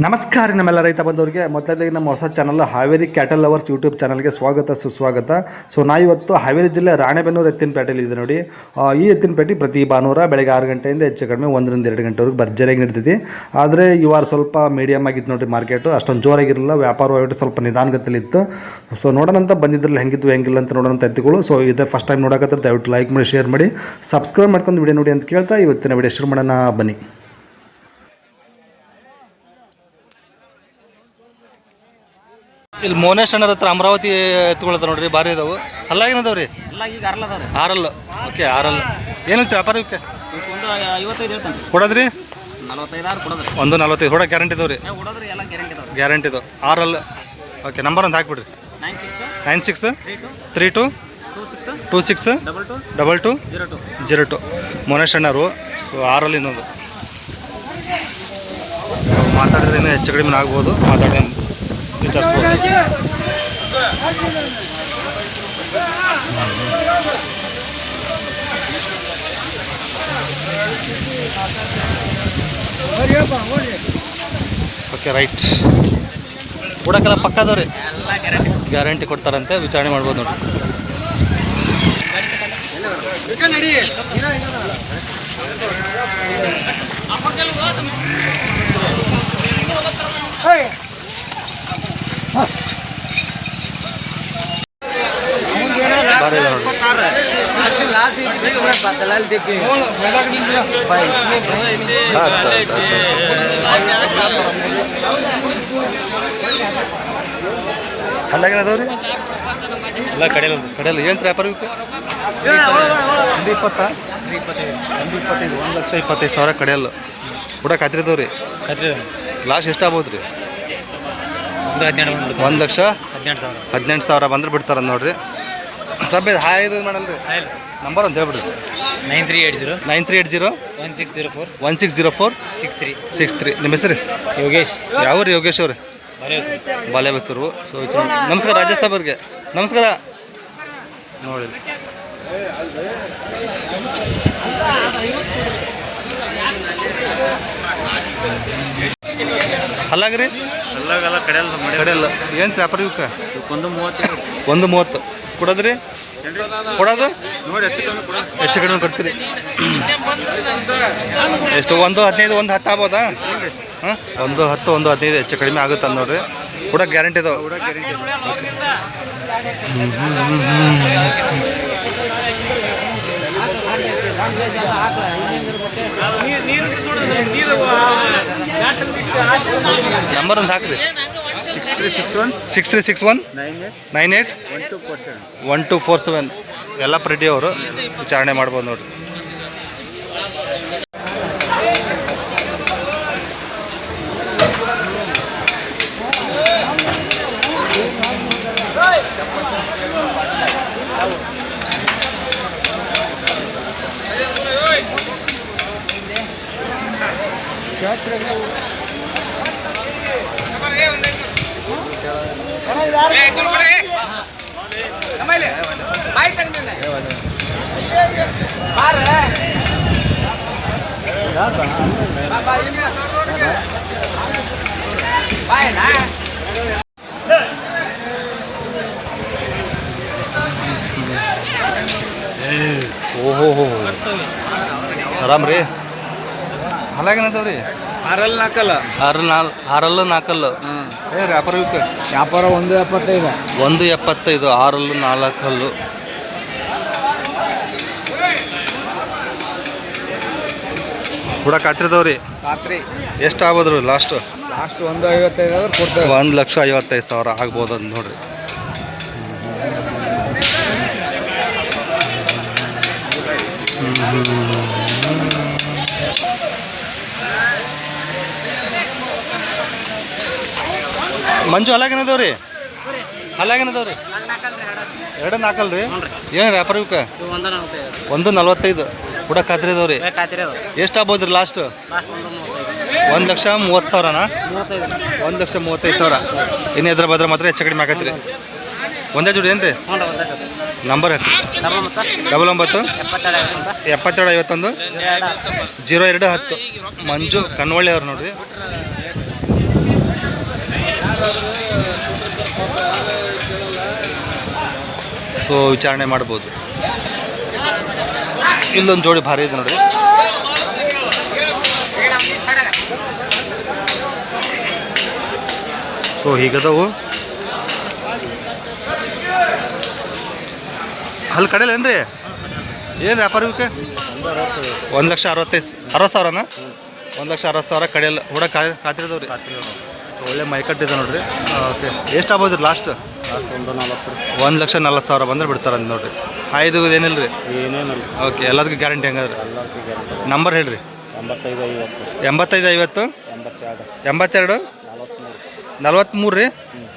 ನಮಸ್ಕಾರ ನಮ್ಮೆಲ್ಲ ರೈತ ಬಂದವರಿಗೆ ಮೊದಲನೇದಾಗಿ ನಮ್ಮ ಹೊಸ channel Haveri cattle lovers YouTube ಚಾನಲ್ಗೆ ಸ್ವಾಗತ ಸುಸ್ವಾಗತ. ನಾ ಇವತ್ತು ಹಾವೇರಿ ಜಿಲ್ಲೆ ರಾಣೆಬೆನ್ನೂರು ಎತ್ತಿನಪೇಟೆಯಲ್ಲಿ ಇದೆ ನೋಡಿ. ಈ ಎತ್ತಿನಪೇಟೆ ಪ್ರತಿ ಭಾನುವಾರ ಬೆಳಗ್ಗೆ 6 ಗಂಟೆಯಿಂದ ಹೆಚ್ಚು ಕಡಿಮೆ 1 ರಿಂದ 2 ಗಂಟೆವರೆಗೆ ಭರ್ಜರಿಯಾಗಿ ನಡೀತೈತಿ. ಆದರೆ ಈ ವಾರ ಸ್ವಲ್ಪ ಮೀಡಿಯಮ್ ಆಗಿತ್ತು ನೋಡಿರಿ ಮಾರ್ಕೆಟು, ಅಷ್ಟೊಂದು ಜೋರಾಗಿರಲಿಲ್ಲ, ವ್ಯಾಪಾರವಾಗ್ಬಿಟ್ಟು ಸ್ವಲ್ಪ ನಿಧಾನಗತಿಲಿತ್ತು. ನೋಡೋಣಂತ ಬಂದಿದ್ರಲ್ಲಿ ಹೆಂಗಿತ್ತು ಹೆಂಗಿಲ್ಲ ಅಂತ ನೋಡೋಣ ಎತ್ತಿಗಳು. ಇದೇ ಫಸ್ಟ್ ಟೈಮ್ ನೋಡೋಕತ್ತಾರೆ, ದಯವಿಟ್ಟು ಲೈಕ್ ಮಾಡಿ, ಶೇರ್ ಮಾಡಿ, ಸಬ್ಸ್ಕ್ರೈಬ್ ಮಾಡ್ಕೊಂಡು ವಿಡಿಯೋ ನೋಡಿ ಅಂತ ಕೇಳ್ತಾ ಇವತ್ತಿನ ವಿಡಿಯೋ ಶುರು ಮಾಡೋಣ ಬನ್ನಿ. ಇಲ್ಲಿ ಮೋನೇಶ್ ಅಣ್ಣರ ಹತ್ರ ಅಮರಾವತಿ ಎತ್ಕೊಳ್ತಾರೆ ನೋಡ್ರಿ, ಭಾರಿ ಇದಾವು. ಅಲ್ಲಾಗೇನದಾವ್ರಿ? ಆರಲ್ಲು. ಓಕೆ, ಆರಲ್ಲು ಏನಂತ ವ್ಯಾಪಾರ ಇವಕ್ಕೆ ಕೊಡೋದ್ರಿ? 145 ಹೊಡ ಗ್ಯಾರಂಟಿ ಇದಾವ್ರಿ? ಗ್ಯಾರಂಟಿ ಇದಾವೆ. ಆರಲ್ಲು. ಓಕೆ, ನಂಬರ್ ಒಂದು ಹಾಕ್ಬಿಡ್ರಿ. 9632626222 ಮೋನೇಶ್ ಅಣ್ಣರು. ಆರಲ್ಲಿ ಇನ್ನೊಂದು ಮಾತಾಡಿದ್ರೆ ಇನ್ನೂ ಹೆಚ್ಚು ಕಡಿಮೆ ಆಗ್ಬೋದು, ಮಾತಾಡಿ ವಿಚಾರಿಸ್ಬೋದು. Okay, right. ಕೊಡಕ್ಕೆಲ್ಲ ಪಕ್ಕದವ್ರಿ ಗ್ಯಾರಂಟಿ ಕೊಡ್ತಾರಂತೆ, ವಿಚಾರಣೆ ಮಾಡ್ಬೋದು ನೋಡಿ. ಅಲ್ಲಾಗೇನದವ್ರಿ? ಎಲ್ಲ ಕಡೆಯಲ್ಲ ಏನು ವ್ಯಾಪಾರ? 1,25,000 ಕಡೆಯಲ್ಲ ಕೂಡ ಖಾತ್ರಿದವ್ರಿ. ಲಾಸ್ಟ್ ಎಷ್ಟಾಗ್ಬೋದು ರೀ? 1,18,000 ಬಂದ್ರೆ ಬಿಡ್ತಾರ ನೋಡ್ರಿ. ಸಭೆ ಹಾಯ್ ಇದು ಮಾಡಲ್ರಿ. ನಂಬರ್ ಅಂತ ಹೇಳ್ಬಿಡ್ರಿ. 9380 1604 ನಿಮ್ಮ ಹೆಸರು? ಯೋಗೇಶ್. ಯಾವ್ರಿ ಯೋಗೇಶ್ ಅವ್ರಿ? ಬಾಲೆ ಬಸ್ಸರು. ನಮಸ್ಕಾರ ರಾಜೇಶ್ ಸಾಬ್ ಅವ್ರಿಗೆ ನಮಸ್ಕಾರ. ನೋಡಿ ಅಲ್ಲಾಗ್ರಿ? ಕಡೆಯಲ್ಲ ಏನು ವ್ಯಾಪಾರ ಇವಕ್ಕೆ? 130 ಕೊಡೋದ್ರಿ? ಕೊಡೋದು ನೋಡಿ ಹೆಚ್ಚು ಕಡಿಮೆ ಕೊಡ್ತೀರಿ. ಎಷ್ಟು? 1,15 1,10 ಆಗ್ಬೋದಾ? ಹಾಂ, 1,10 1,15 ಹೆಚ್ಚು ಕಡಿಮೆ ಆಗುತ್ತೆ ಅಂದ್ ನೋಡ್ರಿ. ಕೂಡ ಗ್ಯಾರಂಟಿ ಇದಾವೆ. ನಂಬರ್ ಒಂದು ಹಾಕ್ರಿ. 6361 981247 ಎಲ್ಲ ರೆಡ್ಡಿ ಅವರು ವಿಚಾರಣೆ ಮಾಡ್ಬೋದು ನೋಡ್ರಿ. ಓಹೋ, ಆರಾಮ್ ರೀ. ಹಾಲಾಗೇನದವ್ರಿ? ಆರಲ್ಲು ನಾಲ್ಕಲ್ಲು. ವ್ಯಾಪಾರ ಇವಕ್ಕೆ? ವ್ಯಾಪಾರ 175 ಆರಲ್ಲು 4 ಹಲ್ಲು. ಕೂಡ ಖಾತ್ರಿದವ್ರಿ? ಎಷ್ಟು ಆಗ್ಬೋದ್ರಿ ಲಾಸ್ಟ್? 155 ಕೊಡ್ತೇವೆ. 1,55,000 ಆಗ್ಬೋದು ಅಂತ ನೋಡ್ರಿ. ಮಂಜು ಅಲ್ಲಾಗೇನದವ್ರಿ? 2 ನಾಲ್ಕಲ್ರಿ? ಏನು ವ್ಯಾಪಾರ ಇವಕ್ಕೆ? 145 ಕೂಡ ಖಾತ್ರಿದವ್ರಿ? ಎಷ್ಟು ಆಗ್ಬೋದ್ರಿ ಲಾಸ್ಟ್? 1,30,000ನಾ? 1,35,000. ಇನ್ನು ಎದ್ರ ಬದ್ರ ಮಾತ್ರ ಹೆಚ್ಚು ಕಡಿಮೆ ಆಗತ್ರಿ. ಒಂದೇ ಜೋಡಿ ಏನು ರೀ? ನಂಬರ್ ಹಾಕಿ. 99 7251 0210. ಮಂಜು ಕನ್ವಳ್ಳಿ ಅವ್ರು ನೋಡ್ರಿ. ಸೊ ವಿಚಾರಣೆ ಮಾಡ್ಬೋದು. ಇಲ್ಲೊಂದು ಜೋಡಿ ಭಾರಿ ಇದೆ ನೋಡಿ. ಸೊ ಹೀಗದವು. ಅಲ್ಲಿ ಕಡೆಯಲ್ಲೇನ್ರಿ ಏನು ವ್ಯಾಪಾರ ಇವಕ್ಕೆ? 1,60,000 1,60,000 ಕಡೆಯಲ್ಲ ಹುಡ ಕಾತಿರಿದವ್ರಿ. ಸೊ ಒಳ್ಳೆ ಮೈಕಟ್ಟಿದೆ ನೋಡ್ರಿ. ಓಕೆ ಎಷ್ಟು ಆಗ್ಬೋದು ರೀ ಲಾಸ್ಟ್? 1,40,000 ಬಂದ್ರೆ ಬಿಡ್ತಾರೆ ಅಂತ ನೋಡ್ರಿ. ಇದು ಏನಿಲ್ಲ ರೀ? ಓಕೆ ಎಲ್ಲದಕ್ಕೂ ಗ್ಯಾರಂಟಿ ಹೆಂಗಾದ್ರಿ? ನಂಬರ್ ಹೇಳ್ರಿ. 85 50 82 43 ರೀ.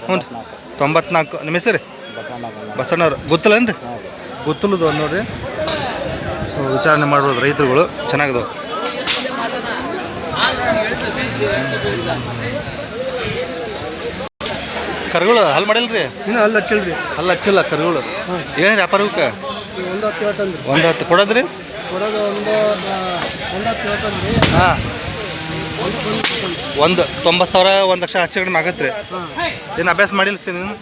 ಹ್ಞೂ ರೀ 94. ನಿಮ್ಮ ಹೆಸರು ರೀ? ಬಸಣ್ಣವ್ರು. ಗೊತ್ತಿಲ್ಲನ್ರಿ? ಗೊತ್ತಿಲ್ಲದು ಒಂದು ನೋಡ್ರಿ. ಸೊ ವಿಚಾರಣೆ ಮಾಡ್ಬೋದು ರೈತರುಗಳು ಚೆನ್ನಾಗಿದಾವೆ. ಕರುಗಳು ಹಲ್ ಮಾಡಿಲ್ರಿ? ಇನ್ನೂ ಅಲ್ಲಿ ಹಚ್ಚಿಲ್ರಿ. ಹಲ್ಲ ಹಚ್ಚಿಲ್ಲ ಕರುಗಳು. ಏನು ವ್ಯಾಪಾರಕ್ಕೆ? 1,10 ಕೊಡೋದ್ರಿ? ಕೊಡೋದು 1,10 ಹಾಂ 90,000 1,00,000 ಹೆಚ್ಚು ಕಡಿಮೆ ಆಗತ್ತೆ ರೀ. ಏನು ಅಭ್ಯಾಸ ಮಾಡಿಲ್ಲ ಸರ್ ನೀವು?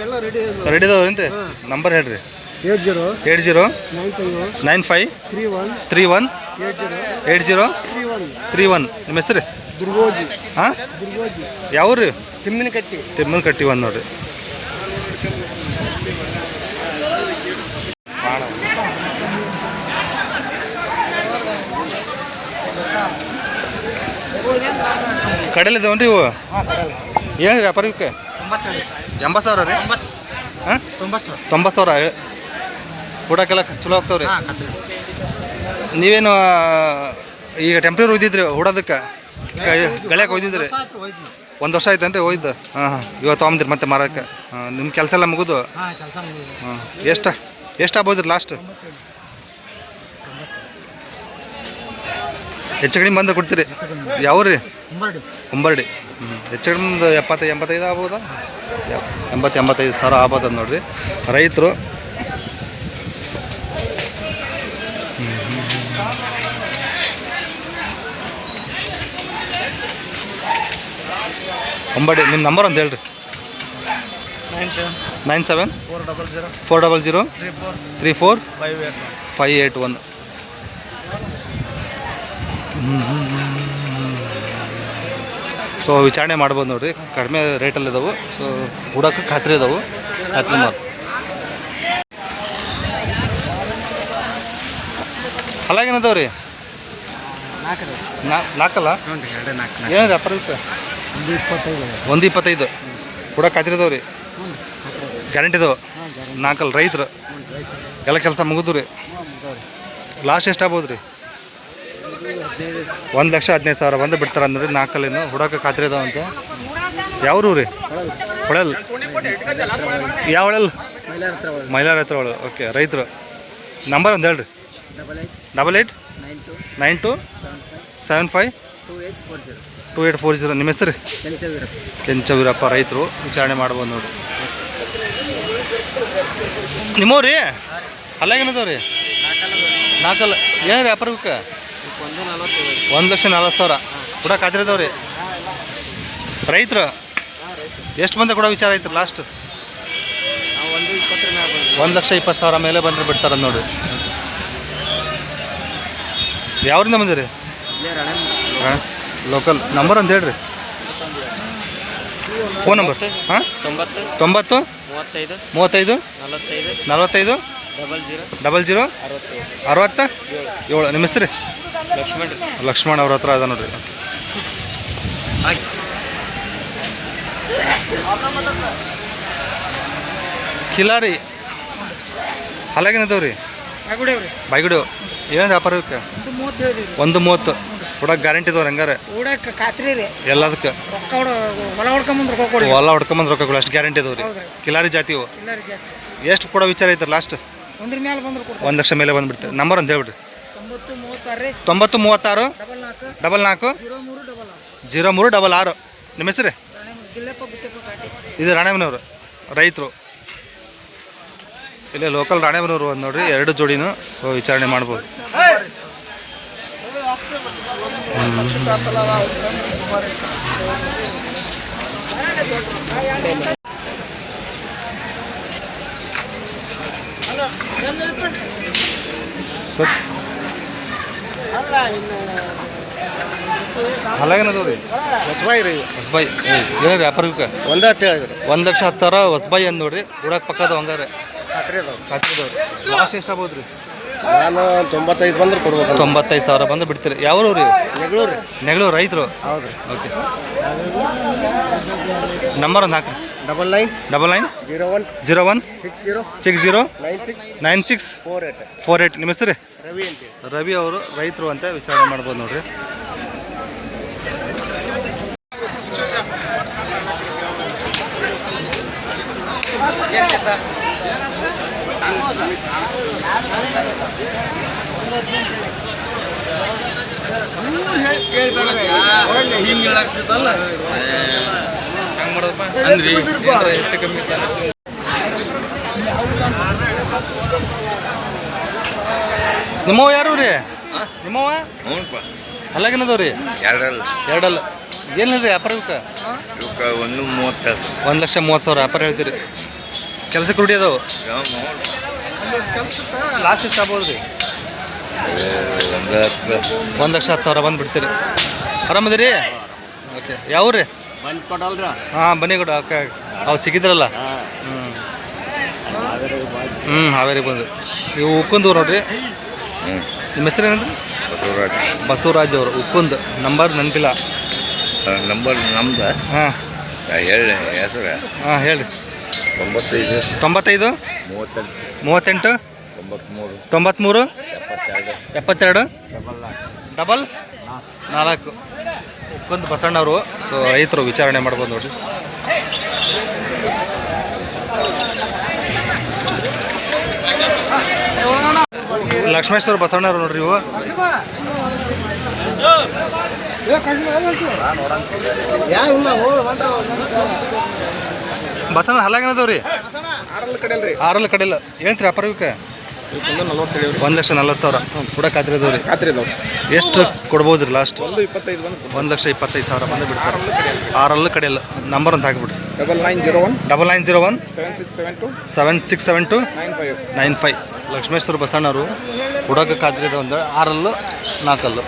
ಎಲ್ಲ ರೆಡಿ ರೆಡಿ ಇದಾವೇನು ರೀ? ನಂಬರ್ ಹೇಳ್ರಿ. 80 95 31 80 31. ನಿಮ್ಮ ಹೆಸರು? ದುರ್ಗೋಜಿ. ಹಾಂ ಯಾವ ರೀ? ತಿಮ್ಮಿನಕಟ್ಟಿ ಒಂದು ನೋಡ್ರಿ. ಕಡಲಿದ್ದಾವನ್ರಿ ಇವು? ಏನು ವ್ಯಾಪಾರ ಇವಕ್ಕೆ? 80,000 ರೀ? ಹಾಂ 90,000 ಹೂಡಕ್ಕೆಲ್ಲ ಚಲೋ ಆಗ್ತಾವ್ರಿ. ನೀವೇನು ಈಗ ಟೆಂಪ್ರರಿ ಒಯ್ದಿದ್ರಿ ಹೂಡೋದಕ್ಕೆ? ಗೆಳೆಯಕ್ಕೆ ಒಯ್ದಿದ್ರಿ? 1 ವರ್ಷ ಆಯ್ತೇನ್ರಿ ಹೋಯ್ತು? ಹಾಂ ಇವತ್ತು ತೊಗೊಂಬಂದಿರಿ ಮತ್ತೆ ಮಾರಕ್ಕೆ? ನಿಮ್ಮ ಕೆಲಸ ಎಲ್ಲ ಮುಗಿದು? ಹಾಂ ಎಷ್ಟು ಆಗ್ಬೋದು ರೀ ಲಾಸ್ಟ್? ಹೆಚ್ಚು ಕಡಿಮೆ ಬಂದ್ರೆ ಕೊಡ್ತೀರಿ? ಯಾವ ರೀ? ಕುಂಬರ್ಡಿ. ಹೆಚ್ಚು ಕಡಿಮೆ 70 85 ಆಗ್ಬೋದಾ? 80 85,000 ಆಗ್ಬೋದು ನೋಡ್ರಿ ರೈತರು. ಕುಂಬರ್ಡಿ. ನಿಮ್ಮ ನಂಬರ್ ಅಂತ ಹೇಳ್ರಿ. 97 400 34 581. ಸೊ ವಿಚಾರಣೆ ಮಾಡ್ಬೋದು ನೋಡ್ರಿ. ಕಡಿಮೆ ರೇಟಲ್ಲಿ ಇದಾವೆ. ಸೊ ಹುಡಕ್ಕೆ ಖಾತ್ರಿ ಇದಾವೆ. ಖಾತ್ರಿ ಮಾರು ಹಲಾಗೇನದಾವ ರೀ? 4 ಏನು ವ್ಯಾಪಾರ ಇತ್ತು? 125 ಹುಡಕ್ಕೆ ಖಾತ್ರಿ ಇದಾವೆ ರೀ. ಗ್ಯಾರಂಟಿ ಇದಾವೆ. 4 ರೈತರು ಎಲ್ಲ ಕೆಲಸ ಮುಗಿದು ರೀ. ಲಾಸ್ಟ್ ಎಷ್ಟು ಆಗ್ಬೋದು ರೀ? 1,15,000 ಬಂದು ಬಿಡ್ತಾರೆ ಅಂದ್ರಿ. 4 ಹುಡಕ್ಕೆ ಖಾತ್ರಿ ಇದಾವಂತೆ. ಯಾವ್ರು ರೀ? ಹೊಳಲ್. ಯಾವ ಹೊಳಲ್? ಮೈಲಾರ ಹತ್ರ ಹೊಳ. ಓಕೆ ರೈತರು. ನಂಬರ್ ಒಂದು ಹೇಳ್ರಿ. 88 92 75 2840. ನಿಮ್ಮ ಹೆಸರು? ಕೆಂಚವೀರಪ್ಪ. ರೈತರು ವಿಚಾರಣೆ ಮಾಡ್ಬೋದು ನೋಡಿ. ನಿಮ್ಮವ್ ರೀ? ಅಲ್ಲಾಗೇನದವ ರೀ? 4 ಏನು ವ್ಯಾಪಾರಕ್ಕೆ? 1,40,000 ಕೂಡ ಖಾತ್ರಿ ಇದಾವೆ ರೀ. ರೈತರು ಎಷ್ಟು ಬಂದ್ರೆ ಕೊಡೋ ವಿಚಾರ ಐತ್ರಿ ಲಾಸ್ಟ್? 1,20,000 ಮೇಲೆ ಬಂದ್ರೆ ಬಿಡ್ತಾರೆ ನೋಡಿರಿ. ಯಾವ್ರಿಂದ ಬಂದಿರಿ? ಲೋಕಲ್. ನಂಬರ್ ಅಂತ ಹೇಳ್ರಿ. Phone number? ಹಾಂ 90 35 45 00 67. ನಿಮ್ಮ ಹೆಸರು? ಲಕ್ಷ್ಮಣ್ ಅವ್ರ ಹತ್ರ ಅದ ನೋಡ್ರಿ. ಕಿಲಾರಿ ಹಲಾಗೇನದವ್ರಿ? ಬಾಯ್ಗುಡಿ. ಏನು ವ್ಯಾಪಾರಕ್ಕೆ? 130 ಹುಡಕ್ಕೆ ಗ್ಯಾರಂಟಿ ಇದಾವ್ರಿ. ಹಂಗಾರೆ ಎಲ್ಲದಕ್ಕೆ ಹೊಲ ಹೊಡ್ಕೊಂಬಂದು ರೊಕ್ಕ ಕೊಡಿ. ಅಷ್ಟು ಗ್ಯಾರಂಟಿ ಇದಾವ್ರಿ. ಕಿಲಾರಿ ಜಾತಿವು. ಎಷ್ಟು ಕೊಡೋ ವಿಚಾರ ಐತ್ರಿ ಲಾಸ್ಟ್? 1,00,000 ಮೇಲೆ ಬಂದುಬಿಡ್ತಾರೆ. ನಂಬರ್ ಅಂತ ಹೇಳ್ಬಿಡ್ರಿ. 90 36 44 0366. ನಿಮ್ಮ ಹೆಸರು? ಇದು ರಾಣೆಬೆನ್ನೂರು. ರೈತರು ಇಲ್ಲೇ ಲೋಕಲ್ ರಾಣೆಬೆನ್ನೂರು ಒಂದು ನೋಡ್ರಿ. 2 ಜೋಡಿನೂ. ಸೊ ವಿಚಾರಣೆ ಮಾಡ್ಬೋದು. ಸರ್ ಹಲಾಗೇನದವ ರೀ ಹೊಸಬಾಯಿ ರೀ ಹೊಸಬಾಯಿ ಏನು ವ್ಯಾಪಾರಕ್ಕೆ ಒಂದೇ ಅಂತ ಹೇಳಿದ್ರು 1,10,000 ಹೊಸಬಾಯಿ ಅಂದ್ ನೋಡ್ರಿ ಹುಡಕ್ ಪಕ್ಕದ ಹಂಗಾರೆ ಖಾತ್ರಿ ಅದಾವ ಖಾತ್ರಿದವ್ರಿ ಲಾಸ್ಟ್ ಎಷ್ಟು ಆಗ್ಬೋದು ರೀ ನಾನು 95 ಬಂದ್ರೆ ಕೊಡ್ಬೇಕು 95,000 ಬಂದು ಬಿಡ್ತೀರಿ ಯಾವ ರೀ ನೆಗಳೂರು ರೀ ನೆಗಳೂರು ರೈತರು ಹೌದು ರೀ ಓಕೆ ನಂಬರ್ ಒಂದು ಹಾಕ್ರಿ 99 01 60 60 96 96 48 48 ನಿಮ್ಮ ಹೆಸರು ರವಿ ಅಂತ ರವಿ ಅವರು ರೈತರು ಅಂತ ವಿಚಾರಣೆ ಮಾಡ್ಬೋದು ನೋಡ್ರಿ ಹೆಚ್ಚು ಕಮ್ಮಿ ನಿಮ್ಮವ ಯಾರು ರೀ ನಿಮ್ಮವ ಅಲ್ಲಾಗೇನದವ್ರಿ ಎರಡಲ್ಲ ಏನಿಲ್ಲ ರೀ ವ್ಯಾಪಾರಕ್ಕೆ 1,30,000 ವ್ಯಾಪಾರ ಹೇಳ್ತೀರಿ ಕೆಲಸಕ್ಕೆ ರೂಢಿ ಅದಾವು ಲಾಸ್ಟ್ ಎಷ್ಟು ಆಗ್ಬೋದು ರೀ 1,10,000 ಬಂದು ಬಿಡ್ತೀರಿ ಆರಾಮದಿರಿ ಓಕೆ ಯಾವ ರೀ ಬಂದು ಕೊಡಲ್ರ ಹಾಂ ಬನ್ನಿ ಕೊಡ ಓಕೆ ಅವ್ರು ಸಿಕ್ಕಿದ್ರಲ್ಲ ಹಾವೇರಿಗೆ ಬಂದು ನೀವು ಉಕ್ಕುಂದು ನೋಡ್ರಿ ನಿಮ್ಮ ಹೆಸರು ಏನಂದ್ರೆ ಬಸವರಾಜ್ ಅವರು ಉಕ್ಕುಂದು ನಂಬರ್ ನೆನಪಿಲ್ಲ ನಂಬರ್ ನಮ್ದು ಹಾಂ ಹೇಳಿ ಹೆಸರು ಹಾಂ ಹೇಳಿ 95 38 93 72 ಡಬಲ್ 4 ಉಕ್ಕುಂದು ಬಸಣ್ಣವರು ಸೊ ರೈತರು ವಿಚಾರಣೆ ಮಾಡ್ಬೋದು ನೋಡ್ರಿ ಲಕ್ಷ್ಮೇಶ್ವರ ಬಸವಣ್ಣವ್ರು ನೋಡ್ರಿ ಇವು ಬಸಣ್ಣ ಹಲಾಗೇನದವ್ರಿ ಆರಲ್ಲಿ ಕಡೆಯಲ್ಲ ಹೇಳ್ತೀರಿ ವ್ಯಾಪಾರಕ್ಕೆ 1,40,000 ಕೂಡ ಖಾತ್ರಿ ಅದಾವ್ರಿ ಎಷ್ಟು ಕೊಡ್ಬೋದು ರೀ ಲಾಸ್ಟ್ 1,25,000 ಬಂದು ಬಿಡ್ತಾರೆ ಆರಲ್ಲೂ ಕಡೆಯಲ್ಲ ನಂಬರ್ ಅಂತ ಹಾಕಿಬಿಡ್ರಿ 9901 7672 95 ಲಕ್ಷ್ಮೇಶ್ವರ ಬಸಣ್ಣವರು ಹುಡಕ ಖಾತ್ರಿ ಇದೆ ಒಂದು 6 4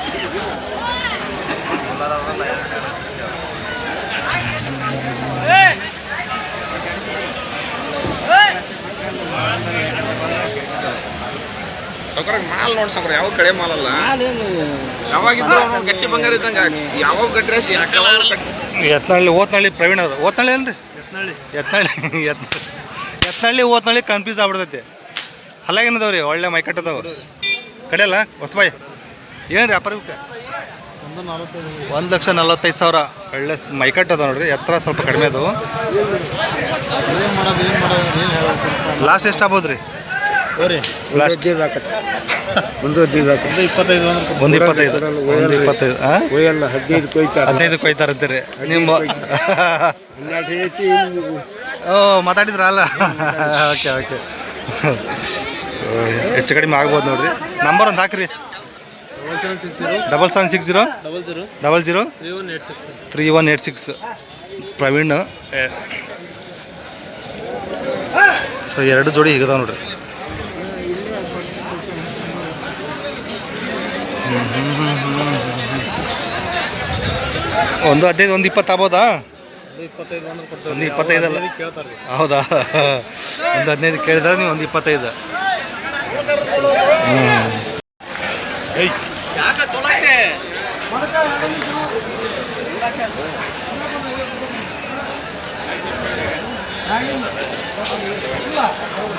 ಸೌಕರ್ಯ ಮಾಲ್ ನೋಡಿ ಸೌಕರ್ಯ ಯಾವ ಕಡೆ ಮಾಲಲ್ಲ ಯಾವಾಗಿದ್ರು ಗಟ್ಟಿ ಬಂಗಾರ ಇದ್ದಂಗ ಯಾವಾಗ ಗಟ್ಟಿ ಎತ್ನಳ್ಳಿ ಓತ್ನಳ್ಳಿ ಪ್ರವೀಣ್ ಅವರು ಓತ್ನಳ್ಳಿ ಅಲ್ರಿ ಎತ್ನಳ್ಳಿ ಓತ್ನಳ್ಳಿ ಕನ್ಫ್ಯೂಸ್ ಆಗ್ಬಿಡ್ತೈತಿ ಹಲ್ಲಾಗೇನದವ್ರಿ ಒಳ್ಳೆ ಮೈಕಟ್ಟದವು ಕಡೆಯಲ್ಲ ಹೊಸಬಾಯಿ ಏನು ರೀ ವ್ಯಾಪಾರಕ್ಕೆ 1,45,000 ಒಳ್ಳೆ ಮೈಕಟ್ಟದ ನೋಡ್ರಿ ಎತ್ತರ ಸ್ವಲ್ಪ ಕಡಿಮೆ ಅದು ಲಾಸ್ಟ್ ಎಷ್ಟು ಆಗ್ಬೋದು ರೀ ಲಾಸ್ಟ್ 15 ಕೊಯ್ತಾರಂತೀರಿ ನಿಮ್ಮ ಓ ಮಾತಾಡಿದ್ರ ಅಲ್ಲ ಓಕೆ ಓಕೆ ಸೊ ಹೆಚ್ಚು ಕಡಿಮೆ ಆಗ್ಬೋದು ನೋಡ್ರಿ ನಂಬರ್ ಒಂದು ಹಾಕ್ರಿ 7760 00 3186 ಪ್ರವೀಣ್ ಸೊ 2 ಜೋಡಿ ಹೀಗದಾವ ನೋಡ್ರಿ ಒಂದು 15 ಒಂದು 20 ಆಗ್ಬೋದಾ 1,25 ಅಲ್ಲ ಹೌದಾ ಒಂದು 15 ಕೇಳಿದ್ರೆ ನೀವು ಒಂದು 25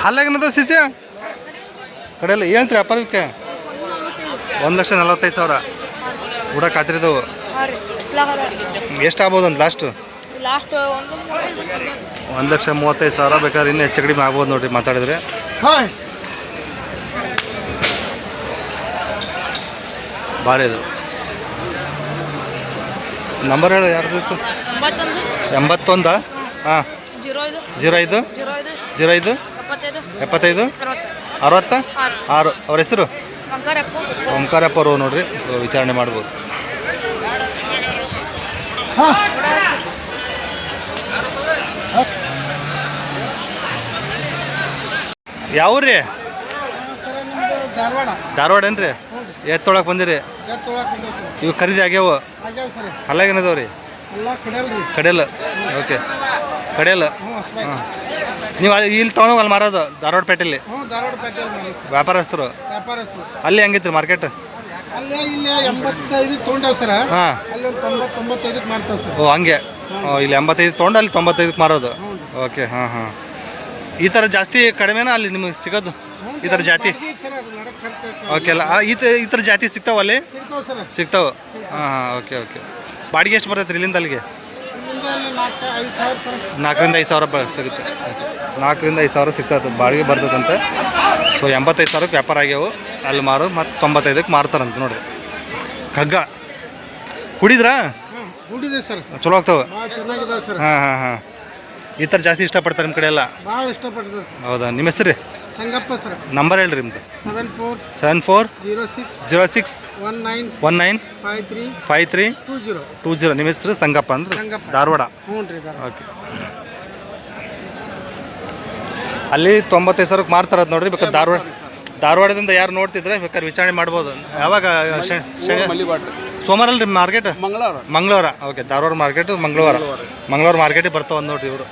ಹಲ್ಲಾಗೇನದ ಶಿಷ್ಯ ಕಡೆಯಲ್ಲ ಹೇಳ್ತೀರಿ ವ್ಯಾಪಾರಕ್ಕೆ 1,45,000 ಕೂಡ ಖಾತ್ರಿದವು ಎಷ್ಟು ಆಗ್ಬೋದು ಅಂತ ಲಾಸ್ಟು 1,35,000 ಬೇಕಾದ್ರೆ ಇನ್ನೂ ಹೆಚ್ಚು ಕಡಿಮೆ ಆಗ್ಬೋದು ನೋಡಿರಿ ಮಾತಾಡಿದ್ರೆ ಭಾರಿ ಅದು ನಂಬರ್ ಹೇಳು ಯಾರ್ದಿತ್ತು 81 ಹಾಂ 05 05 75 60 6 ಅವ್ರ ಹೆಸರು ಓಂಕಾರಪ್ಪ ಅವರು ನೋಡ್ರಿ ವಿಚಾರಣೆ ಮಾಡ್ಬೋದು ಯಾವ್ರಿ ಸರ್ ನಿಮ್ಮದು ಧಾರವಾಡ ಧಾರವಾಡ ಏನ್ರಿ ಎತ್ತು ತೊಳಕ್ಕೆ ಬಂದಿರಿ ಇವು ಖರೀದಿ ಆಗ್ಯಾವ ಆಗ್ಯಾವ ಸರ್ ಅಲ್ಲಾಗೇನದವ ರೀ ಎಲ್ಲ ಕಡೆಯಲ್ರಿ ಕಡೆಯಲ್ಲ ಓಕೆ ಕಡೆಯಲ್ಲ ಹ್ಞೂ ಹೊಸಬಾಯಿ ಹಾಂ ನೀವು ಇಲ್ಲಿ ತೊಗೊಂಡು ಅಲ್ಲಿ ಮಾರೋದು ಧಾರವಾಡ ಪೇಟೆಯಲ್ಲಿ ಹ್ಞೂ ಧಾರವಾಡ ಪೇಟೆಯಲ್ಲಿ ಮಾರಿ ಸರ್ ವ್ಯಾಪಾರಸ್ಥರು ವ್ಯಾಪಾರಸ್ಥರು ಅಲ್ಲಿ ಹೆಂಗಿತ್ತು ಮಾರ್ಕೆಟ್ ಅಲ್ಲೇ ಇಲ್ಲೇ 85 ತೊಗೊಂಡಾವ ಸರ್ ಹಾಂ ಅಲ್ಲಿ ಒಂದು 90 95 ಮಾಡ್ತಾವೆ ಸರ್ ಓ ಹಂಗೆ ಇಲ್ಲಿ 85 ತೊಗೊಂಡು ಅಲ್ಲಿ 95ಕ್ಕೆ ಮಾರೋದು ಓಕೆ ಹಾಂ ಹಾಂ ಈ ಥರ ಜಾಸ್ತಿ ಕಡಿಮೆನಾ ಅಲ್ಲಿ ನಿಮಗೆ ಸಿಗೋದು ಈ ಥರ ಜಾತಿ ಸರ್ ಅದು ನಡಕ್ ಖರ್ಚು ಓಕೆ ಅಲ್ಲ ಈ ಥರ ಜಾತಿ ಸಿಗ್ತಾವ ಅಲ್ಲಿ ಸಿಗ್ತಾವೆ ಸರ್ ಸಿಗ್ತಾವ ಹಾಂ ಹಾಂ ಓಕೆ ಓಕೆ ಬಾಡಿಗೆ ಎಷ್ಟು ಬರ್ತೈತೆ ರೀ ಇಲ್ಲಿಂದ ಅಲ್ಲಿಗೆ ಇಲ್ಲಿಂದ ಅಲ್ಲಿ 4 5 ಸಾವಿರ ಸರ್ 4ರಿಂದ 5 ಸಾವಿರ ಸಿಗುತ್ತೆ 4ರಿಂದ 5 ಸಾವಿರ ಸಿಗ್ತದೆ ಬಾಡಿಗೆ ಬರ್ತದಂತೆ ಸೊ 85 ಸಾವಿರಕ್ಕೆ ವ್ಯಾಪಾರ ಆಗ್ಯಾವು ಅಲ್ಲಿ ಮಾರು ಮತ್ತು 95ಕ್ಕೆ ಮಾರ್ತಾರಂತ ನೋಡ್ರಿ ಕಗ್ಗ ಕುಡಿದ್ರಾ ಹಾಂ ಹುಡಿದೆ ಸರ್ ಚಲೋ ಆಗ್ತಾವೆ ಭಾಳ ಚೆನ್ನಾಗಿದಾವೆ ಸರ್ ಹಾಂ ಹಾಂ ಹಾಂ ಈ ಥರ ಜಾಸ್ತಿ ಇಷ್ಟಪಡ್ತಾರೆ ನಿಮ್ಮ ಕಡೆ ಎಲ್ಲ ಭಾಳ ಇಷ್ಟಪಡ್ತಾರೆ ಸರ್ ಹೌದಾ ನಿಮ್ಮ ಹೆಸರು ರೀ ಸಂಗಪ್ಪ ಸರ್ ನಂಬರ್ ಹೇಳ್ರಿ ನಿಮ್ಮದು 74 06 19 19 53 53 20 20 ನಿಮ್ಮ ಹೆಸರು ಸಂಗಪ್ಪ ಅಂದ್ರೆ ಸಂಗಪ್ಪ. ಧಾರವಾಡ ಹ್ಞೂ ರೀ ಓಕೆ ಅಲ್ಲಿ 95 ಸಾವಿರಕ್ಕೆ ಮಾರ್ತಾರದು ನೋಡ್ರಿ ಬೇಕಾದ್ರೆ ಧಾರವಾಡದಿಂದ ಯಾರು ನೋಡ್ತಿದ್ರೆ ಬೇಕಾದ್ರೆ ವಿಚಾರಣೆ ಮಾಡ್ಬೋದು ಯಾವಾಗ ಸೋಮವಾರ ಅಲ್ರಿ ಮಾರ್ಕೆಟ್ ಮಂಗಳವಾರ ಓಕೆ ಧಾರವಾಡ ಮಾರ್ಕೆಟ್ ಮಂಗಳವಾರ ಮಾರ್ಕೆಟಿಗೆ ಬರ್ತಾವ ನೋಡ್ರಿ ಇವರು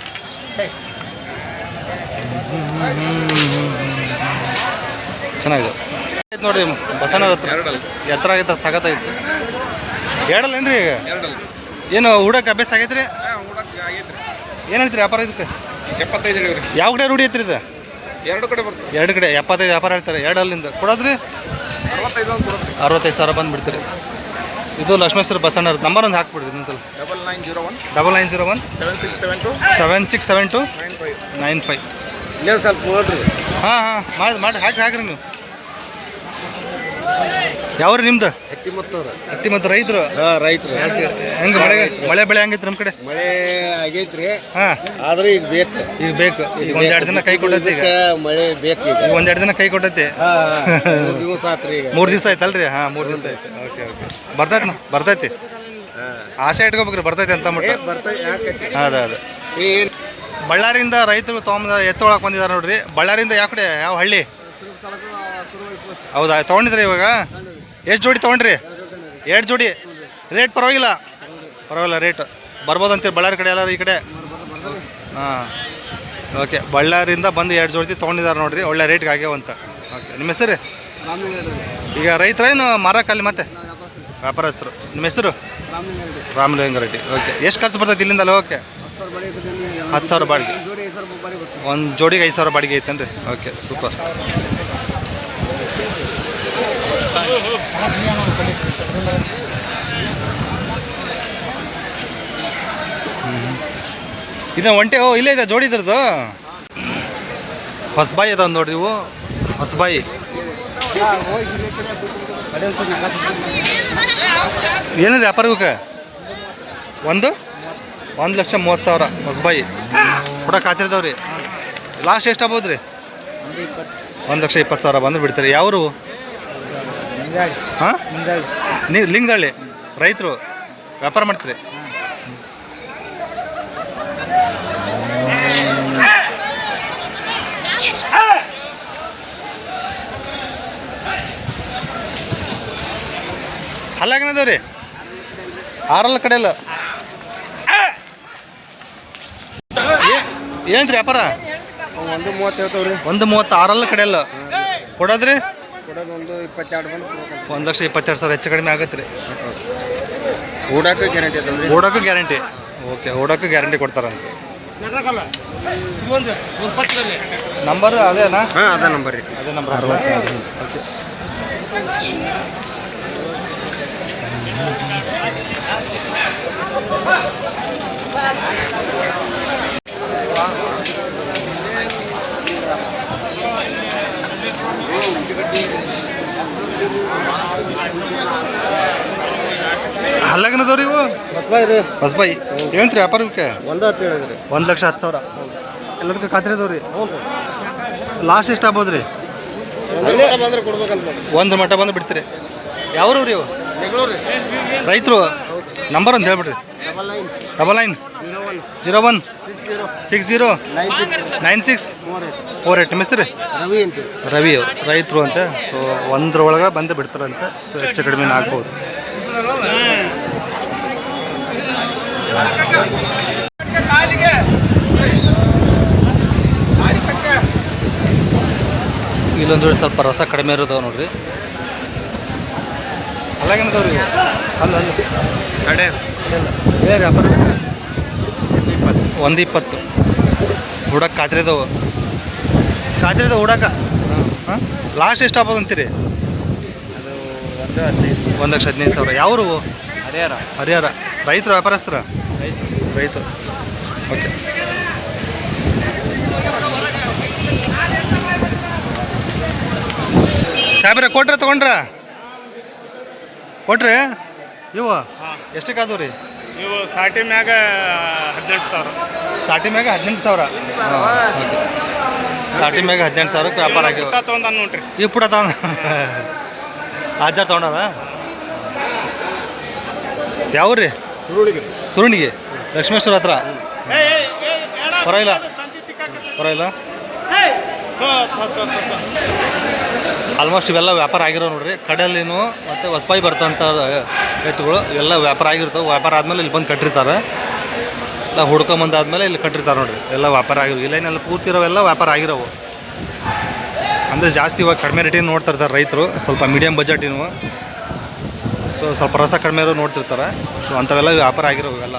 ಚೆನ್ನಾಗಿದೆ ನೋಡ್ರಿ ಬಸಣ್ಣರ ಹತ್ರ ಎತ್ತರ ಆಗೈತೆ ಸಾಕತ್ತೈತಿ ಎರಡಲ್ಲೇನ್ರಿ ಈಗ ಏನು ಹೂಡಕ್ಕೆ ಅಭ್ಯಾಸ ಆಗೈತ್ರಿ ಏನು ಹೇಳ್ತೀರಿ ವ್ಯಾಪಾರ ಇದಕ್ಕೆ 75 ಹೇಳಿವ್ರಿ ಯಾವ ಕಡೆ ರೂಢಿ ಐತ್ರಿ ಇದು ಎರಡು ಕಡೆ ಬರ್ತದೆ 2 ಕಡೆ 75 ವ್ಯಾಪಾರ ಹೇಳ್ತಾರೆ 2 ಅಲ್ಲಿಂದ ಕೊಡೋದ್ರಿ 65 ಅಂತ ಕೊಡ್ರಿ 65 ಸಾವಿರ ಬಂದು ಬಿಡ್ತೀರಿ ಇದು ಲಕ್ಷ್ಮೇಶ್ವರ ಬಸಣ್ಣರ ನಂಬರ್ ಒಂದು ಹಾಕ್ಬಿಡ್ರಿ ಇನ್ನೊಂದ್ಸಲ 9901 7672 95 ಇಲ್ಲೇ ಸ್ವಲ್ಪ ನೋಡ್ರಿ ಹಾಂ ಹಾಂ ಮಾಡಿ ಹಾಕ್ರಿ ನೀವು ಯಾವ್ರಿ ನಿಮ್ದು ಹತ್ತಿ ಮತ್ತು ರೈತರು ರೈತರು ಹೆಂಗೆ ಮಳೆ ಬೆಳೆ ಹೆಂಗೈತೆ ನಮ್ಮ ಕಡೆ ಮಳೆ ಆಗೈತ್ರಿ ಹಾಂ ಆದ್ರೆ ಈಗ ಬೇಕು ಈಗ ಒಂದೆರಡು ದಿನ ಕೈ ಕೊಟ್ಟೈತಿ ಈಗ ಮಳೆ ಬೇಕು ಈಗ ಒಂದೆರಡು ದಿನ ಕೈ ಕೊಟ್ಟೈತಿ ದಿವಸ ಆತ್ರಿ ಈಗ 3 ದಿವಸ ಆಯ್ತಲ್ರಿ ಹಾಂ 3 ದಿವಸ ಆಯ್ತು ಓಕೆ ಬರ್ತೈತಿ ಆಸೆ ಇಟ್ಕೋಬೇಕ್ರಿ ಬರ್ತೈತಿ ಅಂತ ಮಟ್ಟ ಅದೇ ಏನ್ ಬಳ್ಳಾರಿಯಿಂದ ರೈತರು ಎತ್ತೊಳಕ್ಕೆ ಬಂದಿದ್ದಾರೆ ನೋಡ್ರಿ ಬಳ್ಳಾರಿಯಿಂದ ಯಾವ ಹಳ್ಳಿ ಹೌದಾ ತೊಗೊಂಡಿದ್ರಿ ಇವಾಗ ಎಷ್ಟು ಜೋಡಿ ತೊಗೊಂಡ್ರಿ 2 ಜೋಡಿ ರೇಟ್ ಪರವಾಗಿಲ್ಲ ರೇಟ್ ಬರ್ಬೋದಂತೀರಿ ಬಳ್ಳಾರಿ ಕಡೆ ಎಲ್ಲರೂ ಈ ಕಡೆ ಹಾಂ ಓಕೆ ಬಳ್ಳಾರಿಯಿಂದ ಬಂದು 2 ಜೋಡಿ ತೊಗೊಂಡಿದ್ದಾರೆ ನೋಡ್ರಿ ಒಳ್ಳೆ ರೇಟ್ಗೆ ಆಗ್ಯಾವಂತ ಓಕೆ ನಿಮ್ಮ ಹೆಸರು ಈಗ ರೈತರೇನು ಮಾರಕ್ಕಲ್ಲಿ ಮತ್ತೆ ವ್ಯಾಪಾರಸ್ಥರು ನಿಮ್ಮ ಹೆಸರು ರಾಮಲಿಂಗಾರೆಡ್ಡಿ ಓಕೆ ಎಷ್ಟು ಖರ್ಚು ಬರ್ತೈತೆ ಇಲ್ಲಿಂದ ಅಲ್ಲಿ ಓಕೆ 10,000 ಬಾಡಿಗೆ ಒಂದು ಜೋಡಿಗೆ 5,000 ಬಾಡಿಗೆ ಐತೇನ್ರಿ ಓಕೆ ಸೂಪರ್ ಇದು ಒಂಟೆ ಇಲ್ಲೇ ಇದೆ ಜೋಡಿ ಇದ್ರದ್ದು ಹೊಸಬಾಯಿ ಅದಾವ ನೋಡ್ರಿ ಇವು ಹೊಸಬಾಯಿ ಏನಿದೆ ವ್ಯಾಪಾರ ಇವಕ್ಕೆ 1,30,000 ಹೊಸಬಾಯಿ ಕೂಡ ಕಾತಿರ್ತಾವ್ರಿ ಲಾಸ್ಟ್ ಎಷ್ಟು ಆಗ್ಬೋದು ರೀ 1,20,000 ಬಂದು ಬಿಡ್ತೀರಿ ಯಾವರು ಹಾಂ ನೀವು ಲಿಂಗದಳ್ಳಿ ರೈತರು ವ್ಯಾಪಾರ ಮಾಡ್ತೀರಿ ಅಲ್ಲಾಗನದವ್ರಿ ಆರಲ್ಲ ಕಡೆಯಲ್ಲ ಏನ್ರಿ ವ್ಯಾಪಾರ 130 ಹೇಳ್ತಾವ್ರಿ 1,30 ಆರಲ್ಲ ಕಡೆಯಲ್ಲ ಕೊಡೋದ್ರಿ ಕೊಡೋದು 122 ಬಂದು 1,22,000 ಹೆಚ್ಚು ಕಡಿಮೆ ಆಗತ್ತೆ ರೀ ಓಡಾಕ ಗ್ಯಾರಂಟಿ ಅದಾವ್ರಿ ಓಡೋಕ್ಕೂ ಗ್ಯಾರಂಟಿ ಓಕೆ ಓಡೋಕ್ಕೂ ಗ್ಯಾರಂಟಿ ಕೊಡ್ತಾರಂತೆ ನಂಬರ್ ಅದೇನಾ ಹಾಂ ಅದ ನಂಬರ್ ರೀ ಅದೇ ನಂಬರ್ 60 ಓಕೆ ಹಲ್ಲಗನದವ್ರಿ ಇವು ಹೊಸಬಾಯಿ ಏನ್ರಿ ವ್ಯಾಪಾರ ಇವಕ್ಕೆ 1,10,000 ಎಲ್ಲದಕ್ಕೂ ಖಾತ್ರಿ ಅದಾವ್ರಿ ಲಾಸ್ಟ್ ಎಷ್ಟು ಆಗ್ಬೋದು ರೀ ಬಂದ್ರೆ ಕೊಡ್ಬೇಕಂತ ಒಂದು ಮಟ್ಟ ಬಂದು ಬಿಡ್ತೀರಿ ಯಾವ್ರವ್ರಿ ಇವು ರೈತರು ನಂಬರ್ ಅಂತ ಹೇಳ್ಬಿಡ್ರಿ 99 99 01 60 96 48 ನಿಮ್ಮ ಹೆಸರು ರವಿ ಅಂತ ರವಿ ಅವರು ರೈತರು ಅಂತೆ ಸೊ ಒಂದ್ರೊಳಗೆ ಬಂದು ಬಿಡ್ತಾರಂತೆ ಸೊ ಹೆಚ್ಚು ಕಡಿಮೆ ಆಗ್ಬೋದು. ಇಲ್ಲೊಂದು ಜೋಡಿ ಸ್ವಲ್ಪ ರಸ ಕಡಿಮೆ ಇರೋದವ ನೋಡ್ರಿ. ಅಲ್ಲಾಗೇನದವ್ರಿ ಅಲ್ಲ ಅಲ್ಲ ಕಡೆ ಬೇರೆ ವ್ಯಾಪಾರ 120 ಹುಡಕ್ಕೆ ಖಾತ್ರಿದವು ಹುಡಕ ಹಾಂ ಲಾಸ್ಟ್ ಎಷ್ಟು ಆಗ್ಬೋದು ಅಂತೀರಿ? ಅದು 1,15,000. ಯಾವರು ಹರಿಹರ ರೈತರು ವ್ಯಾಪಾರಸ್ಥರ ರೈತರು ಓಕೆ. ಸಾಹೇಬ್ರ ಕೊಟ್ರೆ ಇವು ಎಷ್ಟಕ್ಕಾದವು ರೀ? ನೀವು ಸಾಟಿ ಮ್ಯಾಗ 18,000. ಸಾಟಿ ಮ್ಯಾಗ 18,000. ಸಾಟಿ ಮ್ಯಾಗ 18,000 ವ್ಯಾಪಾರ ಆಗ್ಯಾವ. ತೊಗೊಂಡ ನೋಡ್ರಿ ಈ ಪುಟ ತಗೊಂಡ ಹಾಜಾರ್ ತೊಗೊಂಡಾರ. ಯಾವ ರೀ? ಸುರುಣಿಗೆ ಲಕ್ಷ್ಮೇಶ್ವರ ಹತ್ರ. ಪರವಾಗಿಲ್ಲ ಆಲ್ಮೋಸ್ಟ್ ಇವೆಲ್ಲ ವ್ಯಾಪಾರ ಆಗಿರೋ ನೋಡ್ರಿ. ಕಡಲಿನು ಮತ್ತು ಹೊಸಪಾಯಿ ಬರ್ತಂಥ ಎತ್ತುಗಳು ಇವೆಲ್ಲ ವ್ಯಾಪಾರ ಆಗಿರ್ತಾವೆ. ವ್ಯಾಪಾರ ಆದಮೇಲೆ ಇಲ್ಲಿ ಬಂದು ಕಟ್ಟಿರ್ತಾರೆ. ಎಲ್ಲ ಹುಡ್ಕೊಂಬಂದಾದ್ಮೇಲೆ ಇಲ್ಲಿ ಕಟ್ಟಿರ್ತಾರೆ ನೋಡ್ರಿ. ಎಲ್ಲ ವ್ಯಾಪಾರ ಆಗಿರೋ ಇಲ್ಲೇನೆಲ್ಲ ಪೂರ್ತಿ ಇರೋವೆಲ್ಲ ವ್ಯಾಪಾರ ಆಗಿರೋವು. ಅಂದರೆ ಜಾಸ್ತಿ ಇವಾಗ ಕಡಿಮೆ ರೇಟಿನ ನೋಡ್ತಾ ಇರ್ತಾರೆ ರೈತರು, ಸ್ವಲ್ಪ ಮೀಡಿಯಮ್ ಬಜೆಟಿನವು. ಸೊ ಸ್ವಲ್ಪ ರಸ ಕಡಿಮೆ ಇರೋ ನೋಡ್ತಿರ್ತಾರೆ. ಸೊ ಅಂಥವೆಲ್ಲ ವ್ಯಾಪಾರ ಆಗಿರೋ ಇವೆಲ್ಲ.